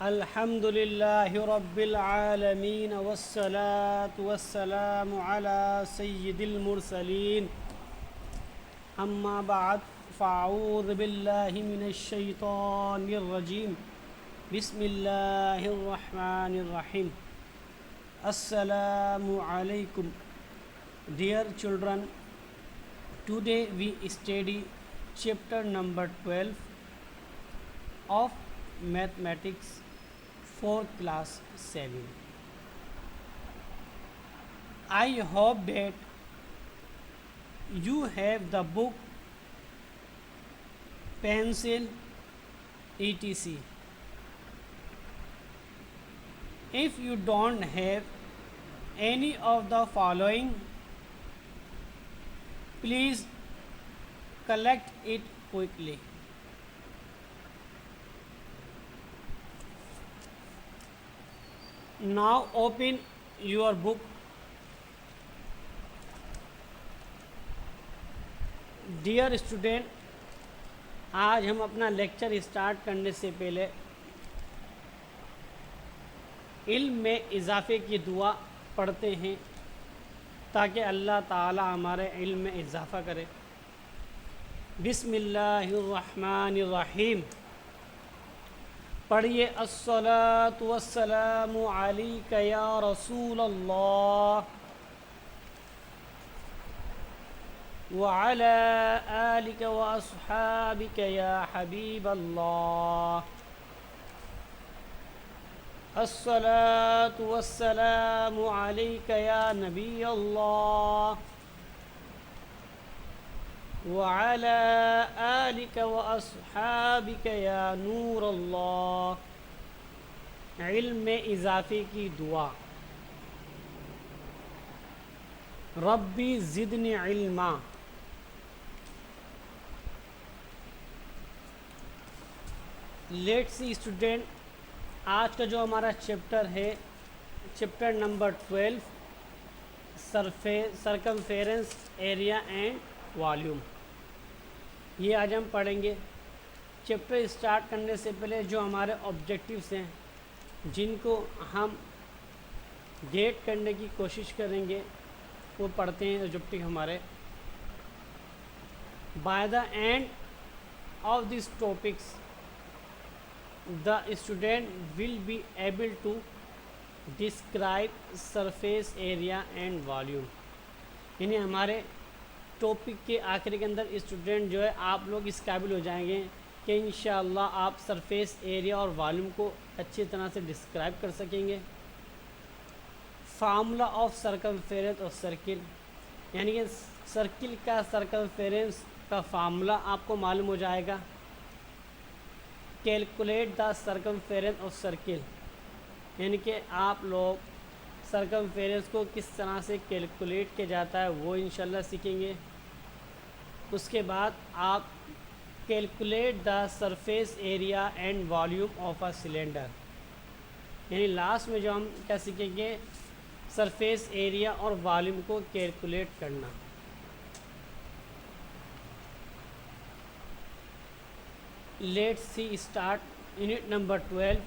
अल्हम्दुलिल्लाहि रब्बिल आलमीन वस्सलातु वस्सलामु अला सय्यिदिल मुरसलीन अम्मा बाद फ़अऊज़ु बिल्लाहि मिनश शैतानिर रजीम बिस्मिल्लाहिर रहमानिर रहीम अस्सलामु अलैकुम dear children today we study chapter number 12 of mathematics for class 7. I hope that you have the book, pencil, etc. If you don't have any of the following, please collect it quickly. Now open your book. Dear student, आज हम अपना lecture start करने से पहले इल्म में इजाफ़े की दुआ पढ़ते हैं ताकि अल्लाह ताला हमारे इल्म में इजाफ़ा करे। बिस्मिल्लाहिर्रहमानिर्रहीम पढ़िए। अस्सलातु वस्सलामु अलैका या रसूलल्लाह व अला आलिका व अस्हाबिका या हबीबल्लाह। अस्सलातु वस्सलामु अलैका या नबीयल्लाह व अला आलिका व अस्हाबिका या नूरल्लाह। इल्म में इजाफ़े की दुआ। रब्बी ज़िदनी इल्मा। लेट्स सी स्टूडेंट, आज का जो हमारा चैप्टर है, chapter number 12, circumference area and volume, ये आज हम पढ़ेंगे। चैप्टर स्टार्ट करने से पहले जो हमारे ऑब्जेक्टिव्स हैं जिनको हम गेट करने की कोशिश करेंगे वो पढ़ते हैं। ऑब्जेक्टिव हमारे, by the end of this topics the student will be able to describe surface area and volume। यानी हमारे टॉपिक के आखिर के अंदर स्टूडेंट जो है आप लोग इस काबिल हो जाएंगे कि इंशाअल्लाह आप सरफेस एरिया और वॉल्यूम को अच्छी तरह से डिस्क्राइब कर सकेंगे। फार्मूला ऑफ सरकमफेरेंस और सर्किल, यानी कि सर्किल का सरकमफेरेंस का फार्मूला आपको मालूम हो जाएगा। Calculate the circumference of circle, यानी कि आप लोग सरकमफेरेंस को किस तरह से कैलकुलेट किया जाता है वो इंशाल्लाह सीखेंगे। उसके बाद आप calculate the surface area and volume of a cylinder, यानी लास्ट में जो हम क्या सीखेंगे, सरफेस एरिया और वॉल्यूम को कैलकुलेट करना। Let's see start unit number 12,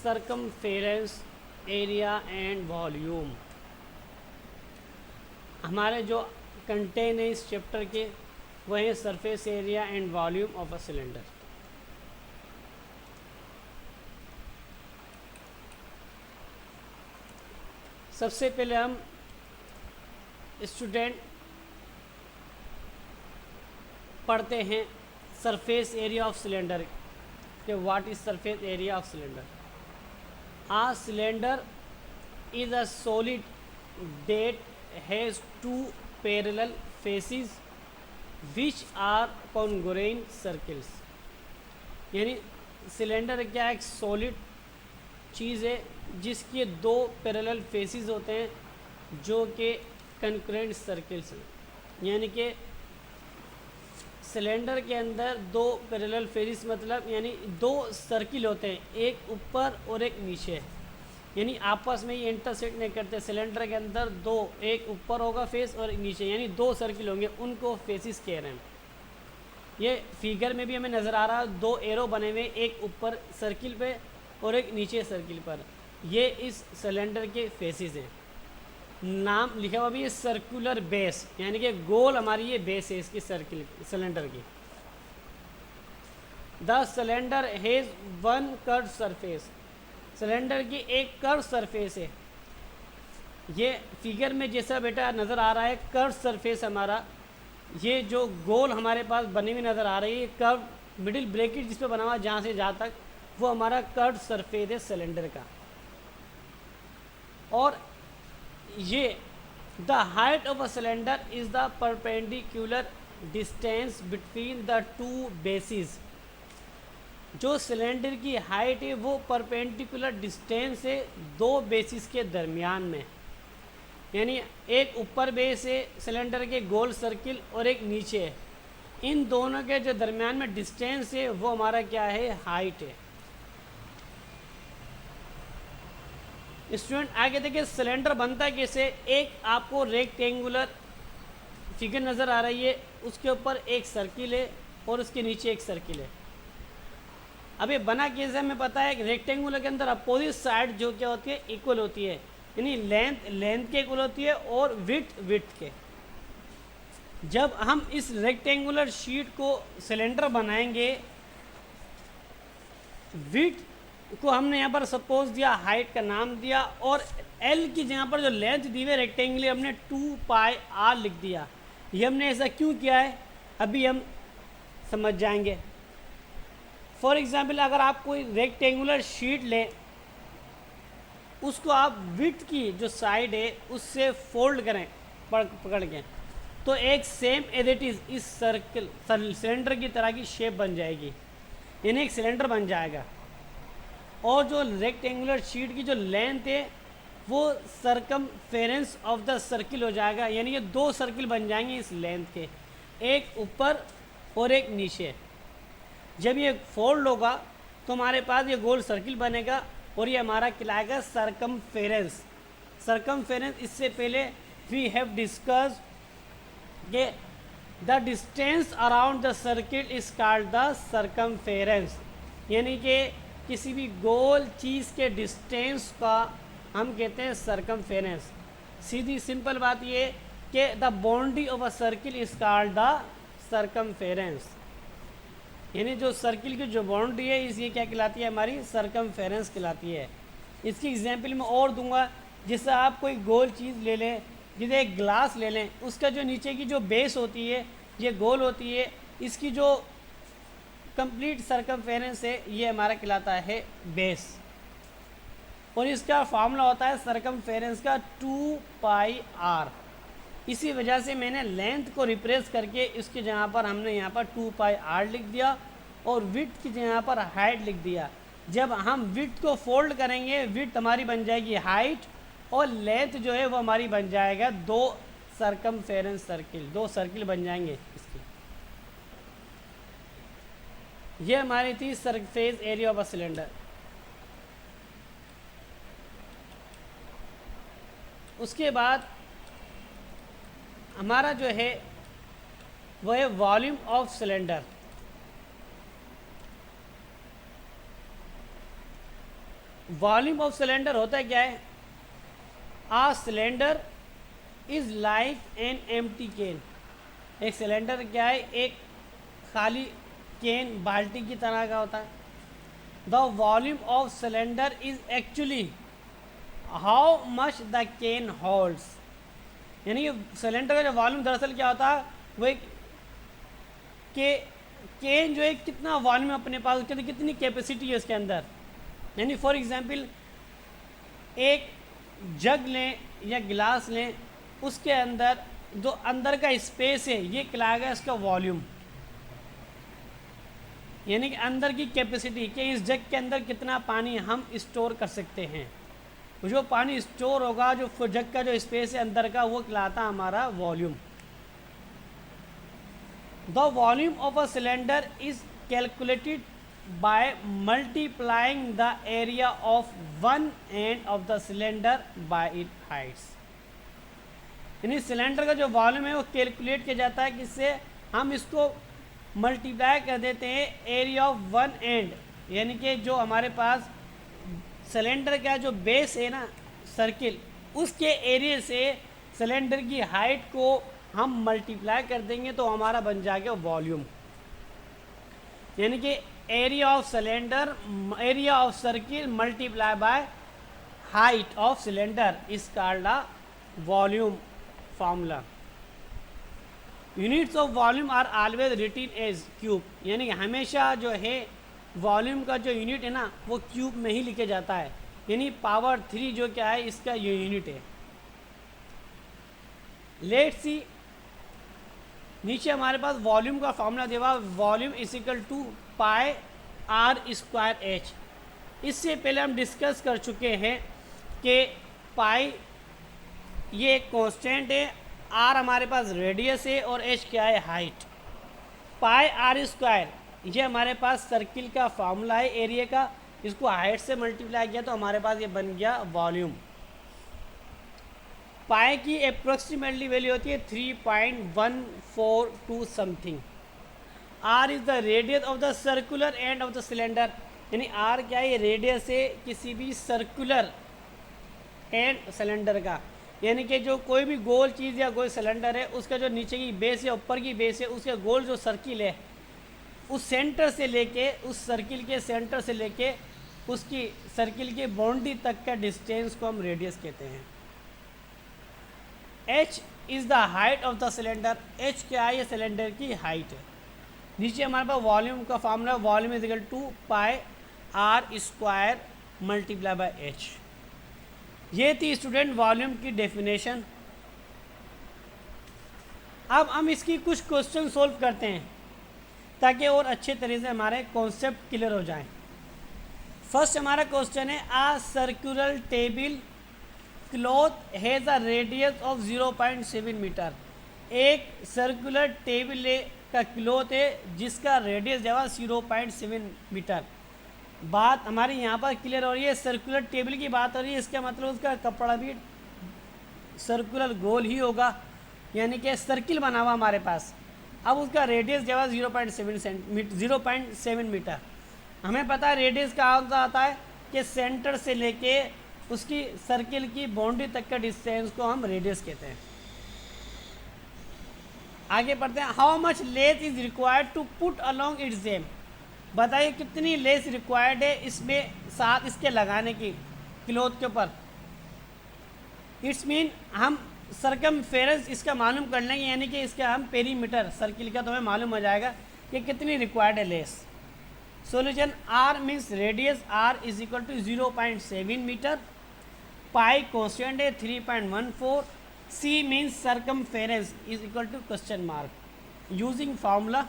circumference area and volume. हमारे जो कंटेन है इस चैप्टर के वो है surface area and volume of a cylinder. सबसे पहले हम स्टूडेंट पढ़ते हैं सरफेस एरिया ऑफ सिलेंडर के। What is surface area of cylinder? Uh cylinder is a solid that has two parallel faces which are congruent circles. यानी cylinder क्या है, एक सॉलिड चीज़ है जिसके दो पैरेलल फेसेस होते हैं जो कि कॉन्ग्रुएंट सर्कल्स हैं। यानी कि सिलेंडर के अंदर दो पैरेलल फेसेस मतलब यानी दो सर्किल होते हैं, एक ऊपर और एक नीचे, यानी आपस में ये इंटरसेक्ट नहीं करते। सिलेंडर के अंदर दो, एक ऊपर होगा फेस और एक नीचे, यानी दो सर्किल होंगे, उनको फेसेस कह रहे हैं। ये फिगर में भी हमें नज़र आ रहा है, दो एरो बने हुए, एक ऊपर सर्किल पे और एक नीचे सर्किल पर। ये इस सिलेंडर के फेसेस हैं। नाम लिखा हुआ भी है सर्कुलर बेस, यानी कि गोल हमारी ये बेस है इसकी सर्किल सिलेंडर की। The cylinder has one curve surface, cylinder की एक कर्व सरफेस है। ये फिगर में जैसा बेटा नज़र आ रहा है कर्व सरफेस हमारा, ये जो गोल हमारे पास बनी हुई नज़र आ रही है कर्व मिडिल ब्रैकेट जिस पे बना हुआ जहाँ से जहाँ तक, वो हमारा कर्व सरफेस है सिलेंडर का। और ये the height of a cylinder is the perpendicular distance between the two basis. जो सिलेंडर की हाइट है वो परपेंडिकुलर डिस्टेंस है दो बेसिस के दरमियान में, यानी एक ऊपर बेस है सिलेंडर के गोल सर्किल और एक नीचे है। इन दोनों के जो दरमियान में डिस्टेंस है वो हमारा क्या है, हाइट है। स्टूडेंट आगे देखिए सिलेंडर बनता है कैसे। एक आपको रेक्टेंगुलर फिगर नज़र आ रही है, उसके ऊपर एक सर्किल है और उसके नीचे एक सर्किल है। अब ये बना कैसे हमें पता है, रेक्टेंगुलर के अंदर अपोजिट साइड जो क्या होती है, इक्वल होती है, यानी लेंथ के इक्वल होती है और विड्थ के। जब हम इस रेक्टेंगुलर शीट को सिलेंडर बनाएंगे, विड्थ को हमने यहाँ पर सपोज दिया, हाइट का नाम दिया, और एल की जगह पर जो लेंथ दी हुई रेक्टेंगुलर हमने 2πr लिख दिया। ये हमने ऐसा क्यों किया है अभी हम समझ जाएंगे। फॉर एग्जाम्पल अगर आप कोई रेक्टेंगुलर शीट लें, उसको आप विड्थ की जो साइड है उससे फोल्ड करें पकड़ के, तो एक सेम एज इट इज़ इस सर्कल सिलेंडर की तरह की शेप बन जाएगी, यानी एक सिलेंडर बन जाएगा। और जो रेक्टेंगुलर शीट की जो लेंथ है वो सर्कमफेरेंस ऑफ द सर्किल हो जाएगा, यानी ये दो सर्किल बन जाएंगे इस लेंथ के, एक ऊपर और एक नीचे। जब ये फोल्ड होगा तो हमारे पास ये गोल सर्किल बनेगा और ये हमारा कहलाएगा सर्कमफेरेंस। सर्कमफेरेंस इससे पहले वी हैव डिस्कस के the distance around the circle is called the circumference, यानी कि किसी भी गोल चीज़ के डिस्टेंस का हम कहते हैं सर्कमफेरेंस। सीधी सिंपल बात ये कि the boundary of a circle is called the circumference, यानी जो सर्किल की जो बाउंड्री है इस ये क्या कहलाती है, हमारी सर्कमफेरेंस कहलाती है। इसकी एग्जांपल मैं और दूंगा, जैसे आप कोई गोल चीज़ ले लें, जैसे एक ग्लास ले लें, उसका जो नीचे की जो बेस होती है ये गोल होती है, इसकी जो कंप्लीट सर्कमफेरेंस है ये हमारा कहलाता है बेस, और इसका फार्मूला होता है सर्कमफेरेंस का 2πr। इसी वजह से मैंने लेंथ को रिप्रेस करके इसकी जगह पर हमने यहाँ पर 2πr लिख दिया और विड्थ की जगह पर हाइट लिख दिया। जब हम विड्थ को फोल्ड करेंगे, विड्थ हमारी बन जाएगी हाइट और लेंथ जो है वो हमारी बन जाएगा दो सर्कमफेरेंस सर्किल, दो सर्किल बन जाएंगे इसकी। ये हमारी थी surface area of a cylinder. उसके बाद हमारा जो है वो है volume of cylinder. Volume of cylinder होता है क्या है, a cylinder is like an empty can. एक सिलेंडर क्या है, एक खाली कैन बाल्टी की तरह का होता है। The volume of cylinder is actually how much the can holds, यानी कि सिलेंडर का जो वॉल्यूम दरअसल क्या होता है वो एक कैन जो है कितना वॉल्यूम अपने पास, उसके अंदर कितनी कैपेसिटी है उसके अंदर। यानी फॉर एग्जांपल एक जग लें या गिलास लें, उसके अंदर जो अंदर का स्पेस है ये कहलाएगा इसका वॉल्यूम, यानी कि अंदर की कैपेसिटी कि इस जग के अंदर कितना पानी हम स्टोर कर सकते हैं। जो पानी स्टोर होगा, जो जग का जो स्पेस है अंदर का, वो कहलाता हमारा volume. The volume of a cylinder is calculated by multiplying the area of one end of the cylinder by it heights. यानी सिलेंडर का जो वॉल्यूम है वो कैलकुलेट किया जाता है, किससे, हम इसको मल्टीप्लाई कर देते हैं एरिया ऑफ वन एंड, यानी कि जो हमारे पास सिलेंडर का जो बेस है ना सर्किल, उसके एरिया से सिलेंडर की हाइट को हम मल्टीप्लाई कर देंगे तो हमारा बन जाएगा वॉल्यूम। यानी कि area of cylinder, area of circle multiply by height of cylinder is called a volume formula. Units of volume are always written as cube, यानी कि हमेशा जो है वॉल्यूम का जो यूनिट है ना वो क्यूब में ही लिखे जाता है, यानी पावर 3 जो क्या है इसका ये यूनिट है। लेट्स सी, नीचे हमारे पास वॉल्यूम का फॉर्मूला दिया, volume is equal to pi R square H. इससे पहले हम डिस्कस कर चुके हैं कि पाई ये एक कांस्टेंट है, आर हमारे पास रेडियस है और एच क्या है हाइट। पाई आर स्क्वायर ये हमारे पास सर्किल का फार्मूला है एरिया का, इसको हाइट से मल्टीप्लाई किया तो हमारे पास ये बन गया वॉल्यूम। पाई की अप्रोक्सीमेटली वैल्यू होती है 3.142 something. R is the radius of the circular end of the cylinder, यानी आर क्या है, रेडियस है किसी भी सर्कुलर एंड सिलेंडर का, यानी कि जो कोई भी गोल चीज़ या कोई सिलेंडर है उसका जो नीचे की बेस या ऊपर की बेस है उसका गोल जो सर्किल है उस सेंटर से लेके, उस सर्किल के सेंटर से लेके उसकी सर्किल की बाउंड्री तक का डिस्टेंस को हम रेडियस कहते हैं। H is the height of the cylinder, H क्या है, ये सिलेंडर की हाइट है। नीचे हमारे पास वॉल्यूम का formula, volume is equal to pi R square multiply by H. ये थी स्टूडेंट वॉल्यूम की डेफिनेशन। अब हम इसकी कुछ क्वेश्चन सोल्व करते हैं ताकि और अच्छे तरीके से हमारे कॉन्सेप्ट क्लियर हो जाएं। फर्स्ट हमारा क्वेश्चन है, a circular table cloth has a radius of 0.7 metre. एक सर्कुलर टेबल का क्लॉथ है जिसका रेडियस जो है 0.7 मीटर। बात हमारी यहाँ पर क्लियर हो रही है, सर्कुलर टेबल की बात हो रही है, इसका मतलब उसका कपड़ा भी सर्कुलर गोल ही होगा, यानी कि सर्किल बना हुआ हमारे पास। अब उसका रेडियस जो है 0.7 मीटर। हमें पता है रेडियस का आता है कि सेंटर से लेके उसकी सर्किल की बाउंड्री तक का डिस्टेंस को हम रेडियस कहते हैं। आगे पढ़ते हैं, how much lace is required to put along its same. बताइए कितनी लेस रिक्वायर्ड है इसमें साथ इसके लगाने की क्लॉथ के ऊपर। इट्स मीन हम सरकमफेरेंस इसका मालूम कर लेंगे, यानी कि इसका हम पेरीमीटर सर्किल का तो हमें मालूम हो जाएगा कि कितनी रिक्वायर्ड है lace. Solution, R means radius R is equal to 0.7 metre, pi constant है 3.14, C means circumference is equal to question mark. Using formula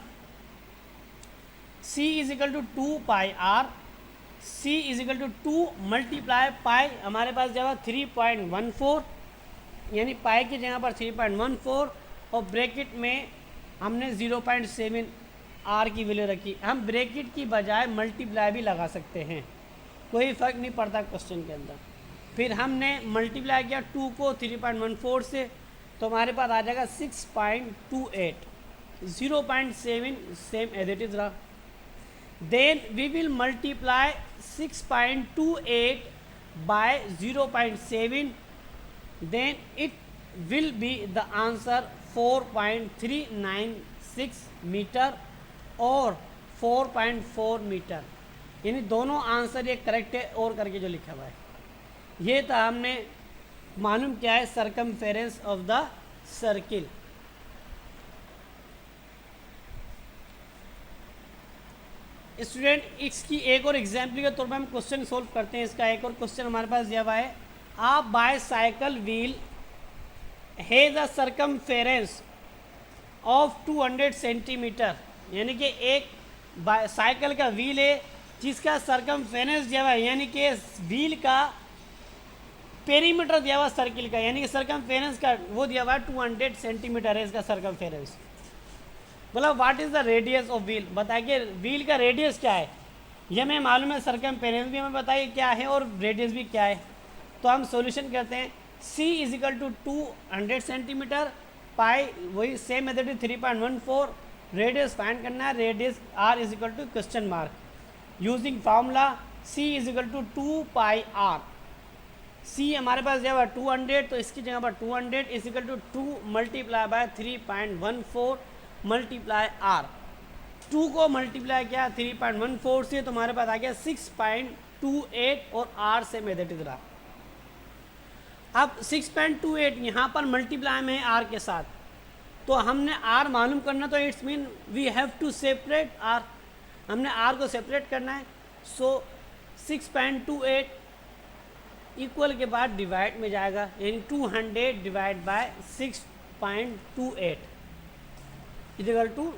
C is equal to 2 pi R, C is equal to 2 multiply pi हमारे पास जगह 3.14, यानी पाई की जगह पर 3.14 और bracket में हमने 0.7 आर की वैल्यू रखी। हम ब्रैकेट की बजाय मल्टीप्लाई भी लगा सकते हैं, कोई फ़र्क नहीं पड़ता क्वेश्चन के अंदर। फिर हमने मल्टीप्लाई किया 2 को 3.14 से, तो हमारे पास आ जाएगा 6.28, 0.7 सेम एज इट इज़ रहा। Then we will multiply 6.28 by 0.7, then it will be the answer 4.396 metre और 4.4 मीटर, यानी दोनों आंसर ये करेक्ट है और करके जो लिखा हुआ है। ये था हमने मालूम क्या है circumference of the circle. Student इसकी एक और एग्जाम्पल के तौर पर हम क्वेश्चन सोल्व करते हैं। इसका एक और क्वेश्चन हमारे पास दिया हुआ है, a bicycle wheel has a circumference of 200 centimetre, यानी कि एक साइकिल का व्हील है जिसका सरकमफेरेंस दिया हुआ है, यानी कि व्हील का पेरीमीटर दिया हुआ सर्किल का, यानी कि सरकमफेरेंस का वो दिया हुआ है 200 सेंटीमीटर है इसका सरकमफेरेंस। मतलब what is the radius of wheel, बताइए व्हील का रेडियस क्या है, ये हमें मालूम है, सरकमफेरेंस भी हमें बताइए क्या है और रेडियस भी क्या है। तो हम सॉल्यूशन करते हैं, C is equal to 200 centimetre, pi वही सेम मेथड 3.14, रेडियस फाइंड करना है, radius R is equal to question mark. Using formula C is equal to 2 pi R. C हमारे पास दिया हुआ 200, तो इसकी जगह पर 200 is equal to 2 multiply by 3.14 multiply R. 2 को मल्टीप्लाई किया 3.14 से, तो हमारे पास आ गया 6.28 और आर से मैथमेटिक्स रहा। अब 6.28 यहाँ पर मल्टीप्लाई में है आर के साथ, तो हमने आर मालूम करना, तो it's mean we have to separate R, हमने आर को सेपरेट करना है। सो 6.28 इक्वल के बाद डिवाइड में जाएगा, यानी 200 divide by 6.28 equal to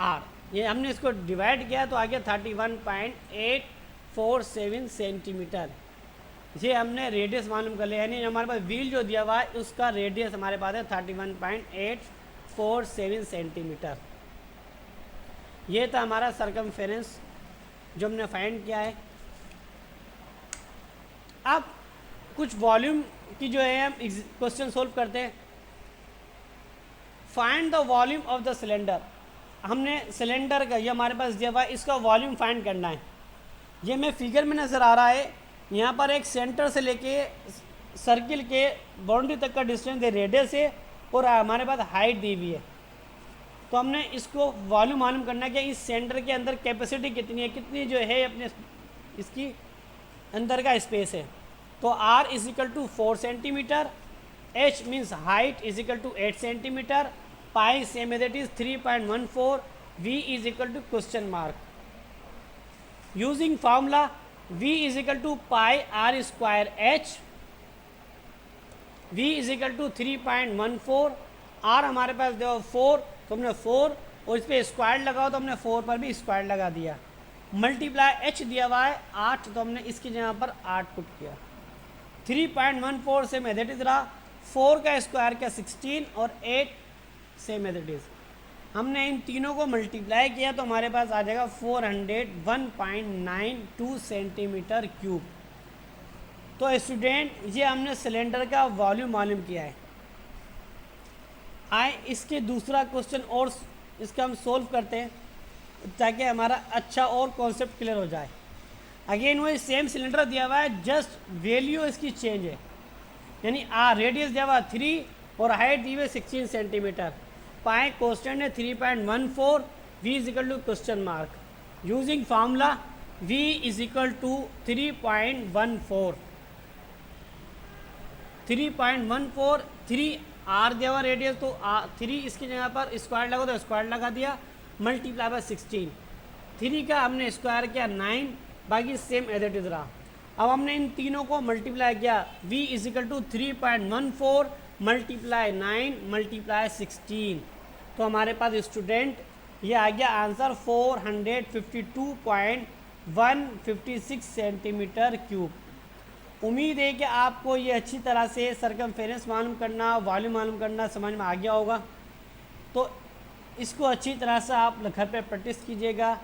R. ये हमने इसको डिवाइड किया तो आ गया 31.847 सेंटीमीटर। ये हमने रेडियस मालूम कर लिया, यानी हमारे पास व्हील जो दिया हुआ है उसका रेडियस हमारे पास है 31.847 सेंटीमीटर। ये था हमारा सरकमफेरेंस जो हमने फाइंड किया है। अब कुछ वॉल्यूम की जो है हम क्वेश्चन सोल्व करते हैं। Find the volume of the cylinder. हमने सिलेंडर का, ये हमारे पास दिया हुआ है, इसका वॉल्यूम फाइंड करना है। ये मैं फिगर में नज़र आ रहा है, यहाँ पर एक सेंटर से लेके सर्किल के बाउंड्री तक का डिस्टेंस रेडियस है और हमारे पास हाइट दी हुई है। तो हमने इसको वॉल्यूम मालूम करना है कि इस सेंटर के अंदर कैपेसिटी कितनी है, कितनी जो है अपने इसकी अंदर का स्पेस है। तो R is equal to 4 centimetre, H means height is equal to 8 centimetre, pi same as it is 3.14, V is equal to question mark. Using formula V is equal to pi R square H, V is equal to 3.14, R हमारे पास देखो 4, तो हमने 4 और इस पर square लगाओ तो हमने 4 पर भी स्क्वायर लगा दिया, मल्टीप्लाई H दिया हुआ है 8, तो हमने इसकी जगह पर 8 पुट किया। 3.14 से मैथमेटिक्स रहा, 4 का स्क्वायर क्या 16 और 8 से मैथमेटिक्स। हमने इन तीनों को मल्टीप्लाई किया तो हमारे पास आ जाएगा 401.92 सेंटीमीटर क्यूब। तो स्टूडेंट ये हमने सिलेंडर का वॉल्यूम मालूम किया है। आए इसके दूसरा क्वेश्चन और इसका हम सोल्व करते हैं ताकि हमारा अच्छा और कॉन्सेप्ट क्लियर हो जाए। अगेन वही सेम सिलेंडर दिया हुआ है, जस्ट वैल्यू इसकी चेंज है, यानी रेडियस दिया हुआ 3 और हाइट दी हुई 16 सेंटीमीटर। पाए क्वेश्चन है 3.14, V is equal to question mark. Using formula V is equal to 3.14, 3 R दिया हुआ रेडियस, तो 3 इसकी जगह पर स्क्वायर लगा तो स्क्वायर लगा दिया, मल्टीप्लाई बाय 16। 3 का हमने स्क्वायर किया 9, बाकी सेम एज इट इज रहा। अब हमने इन तीनों को मल्टीप्लाई किया, V is equal to 3.14 multiply 9 multiply 16, तो हमारे पास स्टूडेंट ये आ गया आंसर 452.156 सेंटीमीटर क्यूब। उम्मीद है कि आपको ये अच्छी तरह से सरकमफेरेंस मालूम करना, वॉल्यूम मालूम करना समझ में आ गया होगा। तो इसको अच्छी तरह से आप घर पे प्रैक्टिस कीजिएगा,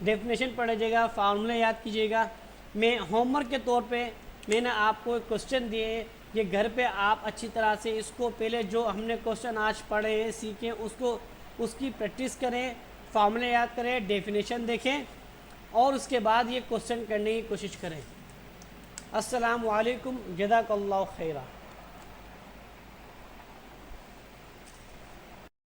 डेफिनेशन पढ़िएगा, फार्मूले याद कीजिएगा। मैं होमवर्क के तौर पे मैंने आपको एक क्वेश्चन दिए, ये घर पे आप अच्छी तरह से इसको पहले जो हमने क्वेश्चन आज पढ़े हैं सीखें, उसकी प्रैक्टिस करें, फार्मूले याद करें, डेफिनेशन देखें और उसके बाद ये क्वेश्चन करने की कोशिश करें। अस्सलामु अलैकुम, जज़ाकल्लाहु खैरा।